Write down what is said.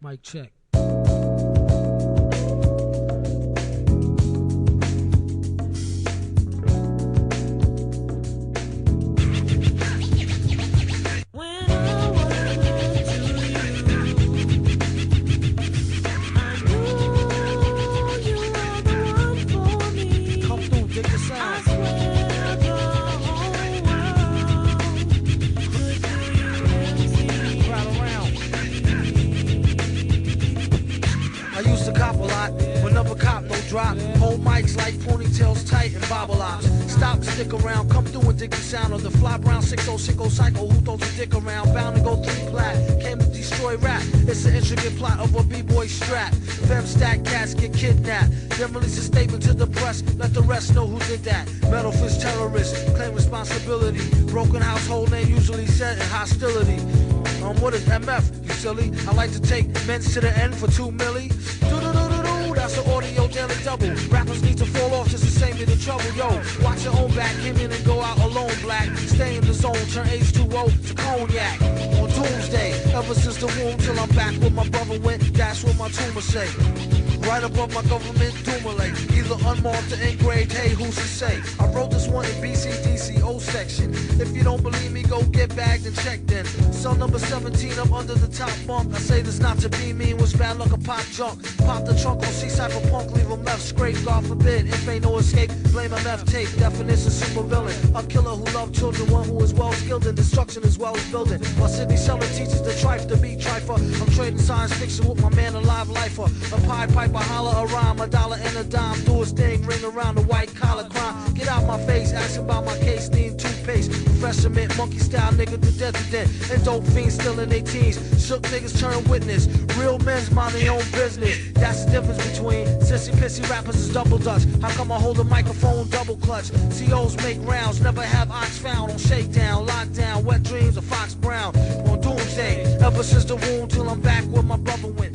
Mic check. Hold mics like ponytails tight and bobble ops. Stop, stick around, come through and dig the sound of the fly brown 6060 psycho who throws a dick around. Bound to go 3 plat, came to destroy rap. It's an intricate plot of a b-boy strap. Fem stack cats get kidnapped. Then release a statement to the press, let the rest know who did that. Metal fist terrorists, claim responsibility. Broken household name usually set in hostility. What is MF, you silly? I like to take men's to the end for 2 milli. That's an audio daily double. Rappers need to fall off just to save me the trouble. Yo, watch your own back, came in and go out alone black. Stay in the zone, turn H2O to cognac. On doomsday, ever since the womb till I'm back where my brother went, that's what my tumor say. Right above my government doomulate, either unmarked or engraved, hey, who's to say? I wrote this one in BCDCO section. If you don't believe me, go get bagged and checked then. Cell number 17, I'm under the top bunk. I say this not to be mean, was bad luck a pop junk. Pop the trunk on C-Cypher punk, leave him left scrape, God forbid. If ain't no escape, blame MF tape. Definition super villain, a killer who loved children, one who is well skilled in destruction as well as building. While Sidney Seller teaches the trife to be trifer. I'm trading science fiction with my man, a live lifer. A pie piper, holler a rhyme, a dollar and a dime. Do his thing, ring around the white collar crime. Get out my face, asking about my case, need toothpaste. Refreshment, monkey style nigga to death to death. And dope fiends still in their teens. Shook niggas turn witness. Real men's mind their own business. That's the difference between sissy pissy rappers is double dutch. How come I hold a microphone double clutch? COs make rounds, never have ox found on shakedown, lockdown, wet dreams of Fox Brown. On doomsday, ever since the womb till I'm back where my brother went.